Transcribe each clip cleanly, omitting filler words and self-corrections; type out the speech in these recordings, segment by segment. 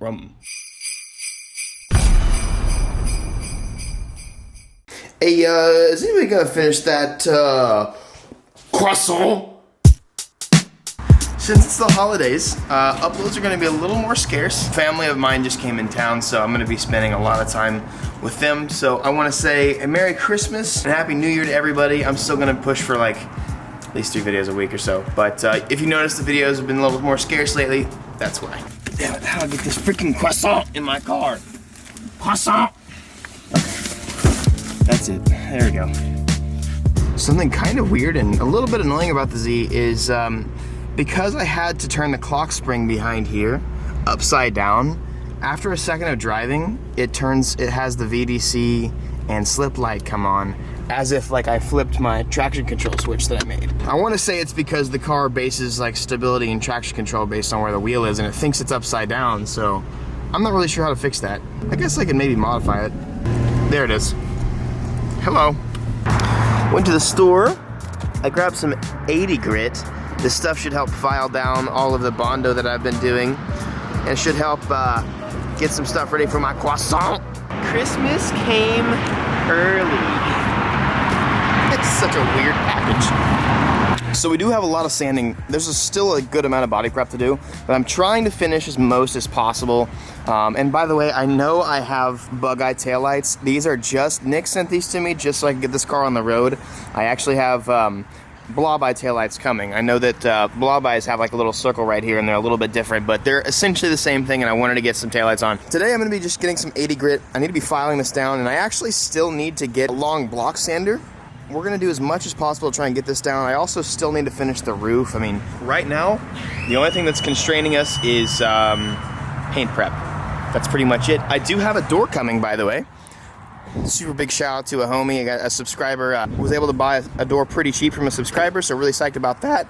rum. Hey, is anybody gonna finish that, croissant? Since it's the holidays, uploads are gonna be a little more scarce. Family of mine just came in town, so I'm gonna be spending a lot of time with them. So I wanna say a Merry Christmas and Happy New Year to everybody. I'm still gonna push for like at least 3 videos a week or so. But if you notice the videos have been a little more scarce lately, that's why. Damn it, how do I get this freaking croissant in my car? Croissant! That's it, there we go. Something kind of weird and a little bit annoying about the Z is because I had to turn the clock spring behind here upside down, after a second of driving, it has the VDC and slip light come on as if like I flipped my traction control switch that I made. I want to say it's because the car bases like stability and traction control based on where the wheel is and it thinks it's upside down, so I'm not really sure how to fix that. I guess I can maybe modify it. There it is. Hello. Went to the store. I grabbed some 80 grit. This stuff should help file down all of the Bondo that I've been doing and should help get some stuff ready for my croissant. Christmas came early. It's such a weird package. So we do have a lot of sanding. There's still a good amount of body prep to do, but I'm trying to finish as most as possible. And by the way, I know I have bug-eye taillights. These are just, Nick sent these to me just so I can get this car on the road. I actually have blob-eye taillights coming. I know that blob-eyes have like a little circle right here and they're a little bit different, but they're essentially the same thing and I wanted to get some taillights on. Today I'm gonna be just getting some 80 grit. I need to be filing this down and I actually still need to get a long block sander. We're gonna do as much as possible to try and get this down. I also still need to finish the roof. I mean, right now, the only thing that's constraining us is paint prep. That's pretty much it. I do have a door coming, by the way. Super big shout out to a homie. I got a subscriber, was able to buy a door pretty cheap from a subscriber, so really psyched about that.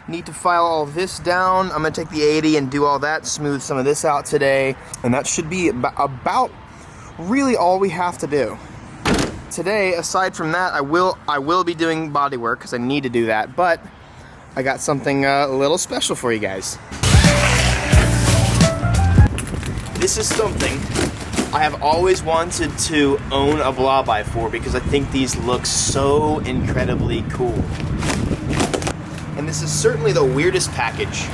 Need to file all of this down. I'm gonna take the 80 and do all that, smooth some of this out today, and that should be about really all we have to do. Today, aside from that, I will be doing body work because I need to do that, but I got something a little special for you guys. This is something I have always wanted to own a blob-eye for because I think these look so incredibly cool. And this is certainly the weirdest package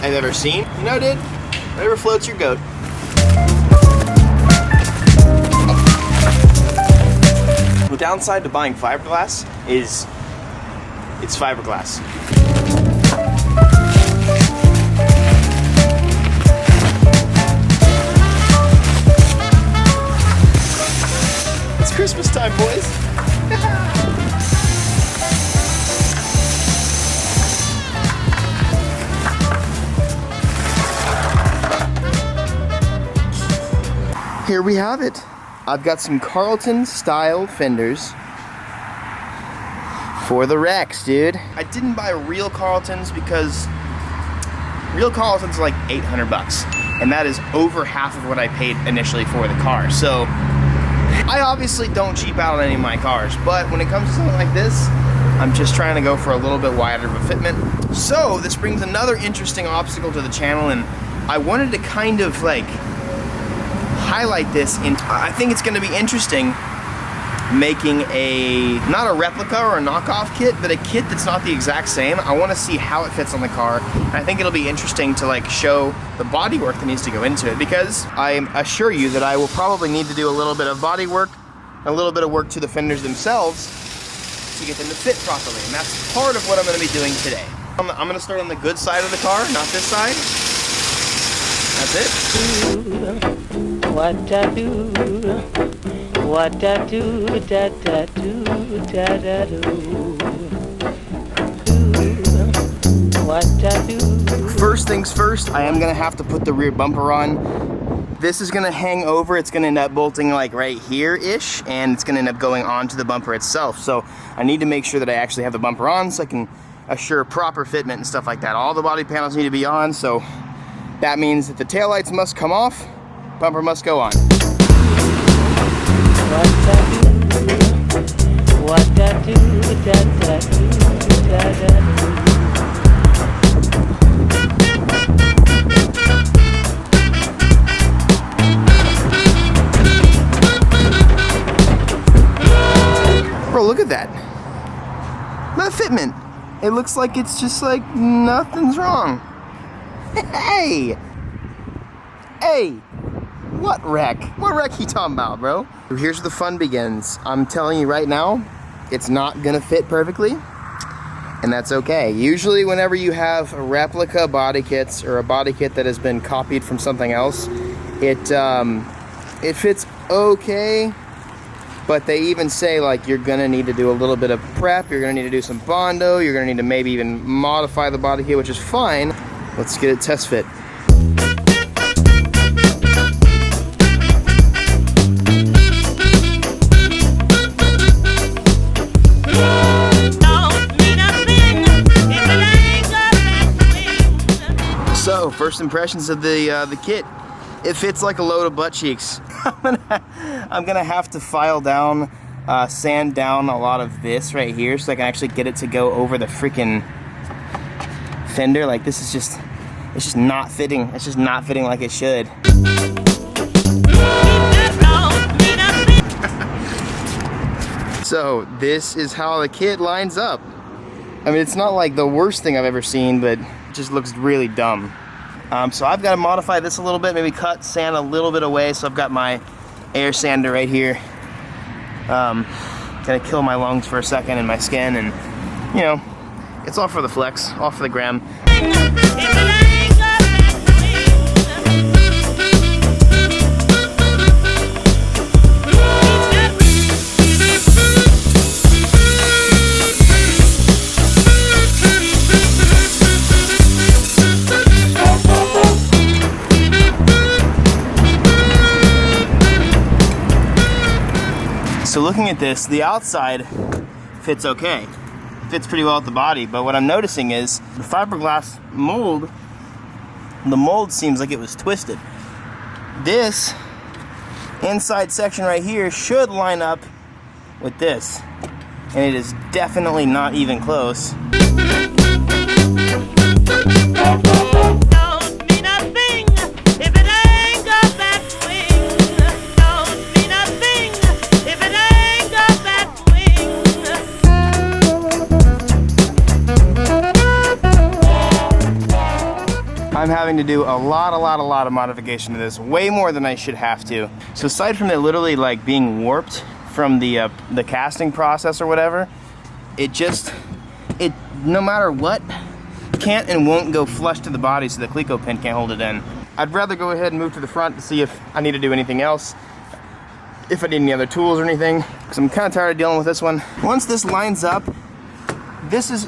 I've ever seen. You know, dude, whatever floats your goat. The downside to buying fiberglass is it's fiberglass. It's Christmas time, boys. Here we have it. I've got some Carlton style fenders for the WRX, dude. I didn't buy real Carltons because real Carltons are like 800 bucks, and that is over half of what I paid initially for the car. So I obviously don't cheap out on any of my cars, but when it comes to something like this, I'm just trying to go for a little bit wider of a fitment. So this brings another interesting obstacle to the channel, and I wanted to kind of like highlight this. I think it's going to be interesting making not a replica or a knockoff kit, but a kit that's not the exact same. I want to see how it fits on the car, and I think it'll be interesting to like show the body work that needs to go into it, because I assure you that I will probably need to do a little bit of body work, a little bit of work to the fenders themselves to get them to fit properly, and that's part of what I'm going to be doing today. I'm going to start on the good side of the car, not this side. That's it. What I do, what I do, da da do, da da do. What I do. First things first, I am gonna have to put the rear bumper on. This is gonna hang over, it's gonna end up bolting like right here-ish, and it's gonna end up going onto the bumper itself. So I need to make sure that I actually have the bumper on so I can assure proper fitment and stuff like that. All the body panels need to be on, so that means that the taillights must come off, bumper must go on. What I do, da da do, da da do. at that. The fitment. It looks like it's just like nothing's wrong. Hey! Hey! What wreck? What wreck you talking about, bro? Here's where the fun begins. I'm telling you right now, it's not gonna fit perfectly, and that's okay. Usually whenever you have a replica body kits or a body kit that has been copied from something else, it fits okay, but they even say like you're gonna need to do a little bit of prep, you're gonna need to do some Bondo, you're gonna need to maybe even modify the body kit, which is fine. Let's get it test fit. So, first impressions of the kit. It fits like a load of butt cheeks. I'm gonna have to file down, sand down a lot of this right here so I can actually get it to go over the freaking fender. Like this is just, it's just not fitting. It's just not fitting like it should. So this is how the kit lines up. I mean, it's not like the worst thing I've ever seen, but it just looks really dumb. So I've got to modify this a little bit, maybe cut, sand a little bit away. So I've got my air sander right here. Gonna kill my lungs for a second and my skin, and you know, it's all for the flex, all for the gram. So looking at this, the outside fits okay. Fits pretty well at the body, but what I'm noticing is the fiberglass mold, the mold seems like it was twisted. This inside section right here should line up with this, and it is definitely not even close. I'm having to do a lot of modification to this, way more than I should have to. So aside from it literally like being warped from the casting process or whatever, it no matter what, can't and won't go flush to the body, so the Cleco pin can't hold it in. I'd rather go ahead and move to the front to see if I need to do anything else, if I need any other tools or anything, because I'm kind of tired of dealing with this one. Once this lines up, this is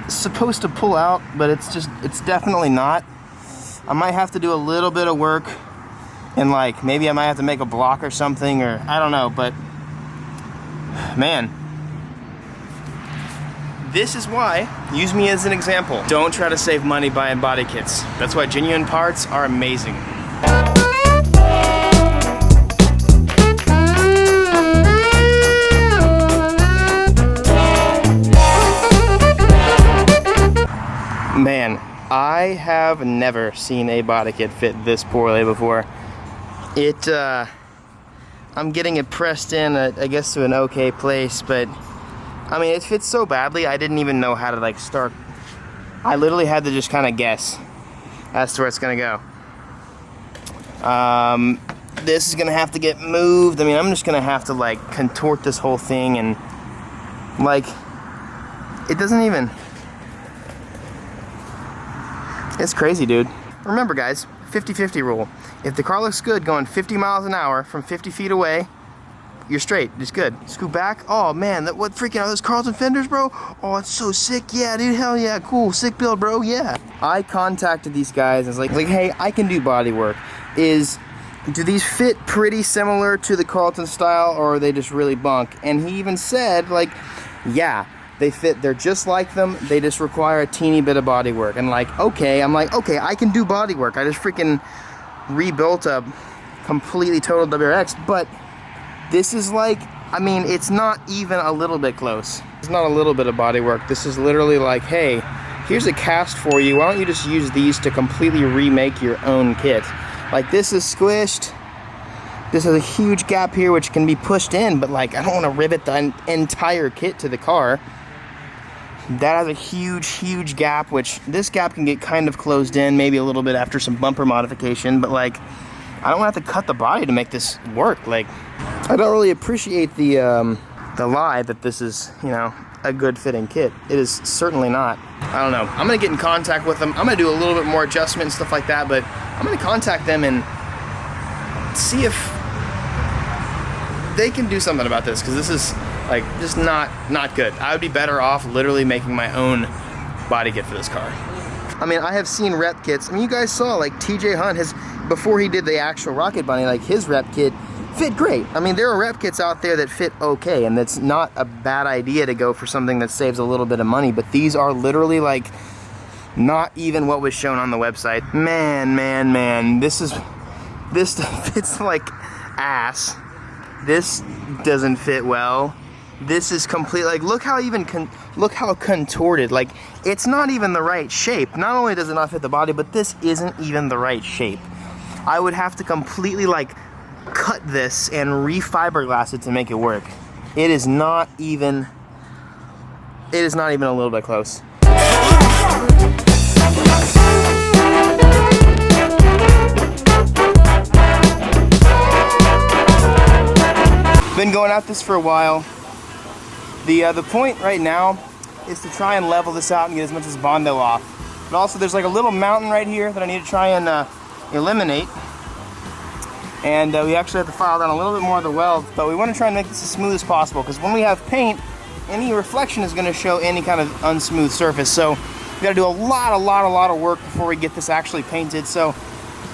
supposed to pull out, but it's definitely not. I might have to do a little bit of work, and like maybe I might have to make a block or something, or I don't know, but man, this is why, use me as an example, don't try to save money buying body kits. That's why genuine parts are amazing. Man, I have never seen a body kit fit this poorly before. I'm getting it pressed in, I guess, to an okay place, but I mean, it fits so badly, I didn't even know how to like start. I literally had to just kind of guess as to where it's gonna go. This is gonna have to get moved. I mean, I'm just gonna have to like contort this whole thing, and like, it doesn't even. It's crazy, dude. Remember, guys, 50-50 rule. If the car looks good going 50 miles an hour from 50 feet away, you're straight. It's good. Scoot back. Oh man, what freaking are those Carlton fenders, bro? Oh, it's so sick. Yeah, dude. Hell yeah. Cool. Sick build, bro. Yeah. I contacted these guys and was like, hey, I can do body work. Do these fit pretty similar to the Carlton style, or are they just really bunk? And he even said, like, yeah. They fit, they're just like them, they just require a teeny bit of body work. And like, okay, I'm like, okay, I can do body work. I just freaking rebuilt a completely total WRX, but this is like, I mean, it's not even a little bit close. It's not a little bit of body work. This is literally like, hey, here's a cast for you. Why don't you just use these to completely remake your own kit? Like, this is squished. This has a huge gap here which can be pushed in, but like I don't want to rivet the entire kit to the car. That has a huge gap, which this gap can get kind of closed in, maybe a little bit after some bumper modification, but like I don't have to cut the body to make this work. Like I don't really appreciate the lie that this is, you know, a good fitting kit. It is certainly not. I don't know. I'm gonna get in contact with them. I'm gonna do a little bit more adjustment and stuff like that, but I'm gonna contact them and see if they can do something about this, because this is like just not good. I would be better off literally making my own body kit for this car. I mean, I have seen rep kits. I mean, you guys saw like TJ Hunt, before he did the actual Rocket Bunny, like his rep kit fit great. I mean, there are rep kits out there that fit okay, and that's not a bad idea to go for something that saves a little bit of money, but these are literally like not even what was shown on the website. Man, this fits like ass. This doesn't fit well. This is complete, like look how contorted, like it's not even the right shape. Not only does it not fit the body, but this isn't even the right shape. I would have to completely like cut this and re-fiberglass it to make it work. It is not even a little bit close. Been going at this for a while. The point right now is to try and level this out and get as much as Bondo off. But also there's like a little mountain right here that I need to try and eliminate. And we actually have to file down a little bit more of the weld, but we want to try and make this as smooth as possible, because when we have paint, any reflection is going to show any kind of unsmooth surface. So we got to do a lot of work before we get this actually painted. So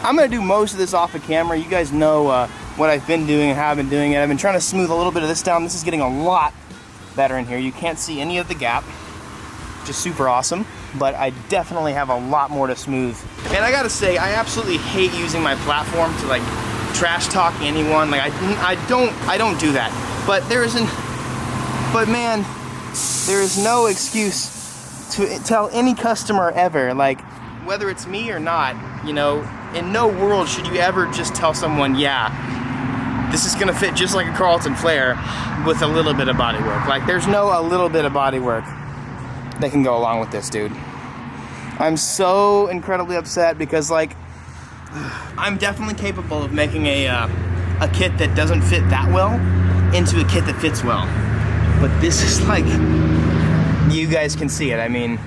I'm going to do most of this off of camera. You guys know what I've been doing and how I've been doing it. I've been trying to smooth a little bit of this down. This is getting a lot better in here. You can't see any of the gap, which is super awesome, but I definitely have a lot more to smooth. And I gotta say, I absolutely hate using my platform to like trash talk anyone. Like I don't do that. But man, there is no excuse to tell any customer ever, like whether it's me or not, you know, in no world should you ever just tell someone, yeah, this is gonna fit just like a Carlton flare with a little bit of bodywork. Like there's no a little bit of bodywork that can go along with this, dude. I'm so incredibly upset because like I'm definitely capable of making a kit that doesn't fit that well into a kit that fits well. But this is like, you guys can see it, I mean.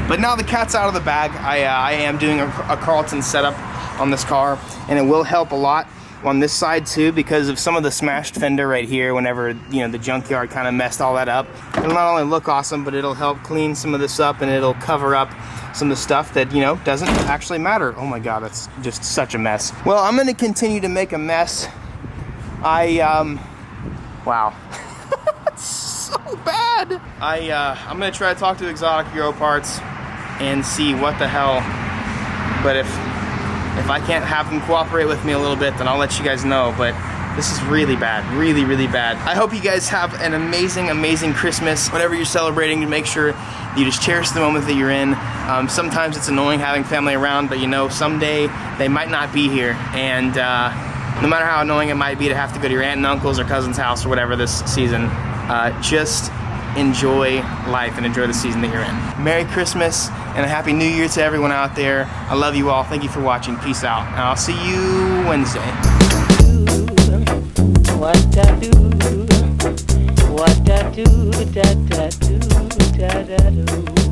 But now the cat's out of the bag. I am doing a Carlton setup on this car, and it will help a lot on this side too, because of some of the smashed fender right here. Whenever, you know, the junkyard kind of messed all that up, it'll not only look awesome, but it'll help clean some of this up, and it'll cover up some of the stuff that, you know, doesn't actually matter. Oh my god, that's just such a mess. Well, I'm gonna continue to make a mess. Wow. It's so bad. I'm gonna try to talk to Exotic Bureau Parts and see what the hell, but if I can't have them cooperate with me a little bit, then I'll let you guys know. But this is really bad, really bad. I hope you guys have an amazing Christmas. Whatever you're celebrating, to make sure you just cherish the moment that you're in. Sometimes it's annoying having family around, but you know, someday they might not be here, and no matter how annoying it might be to have to go to your aunt and uncle's or cousin's house or whatever this season, just enjoy life and enjoy the season that you're in. Merry Christmas and a Happy New Year to everyone out there. I love you all. Thank you for watching. Peace out. And I'll see you Wednesday. What I do, da da do, da da do.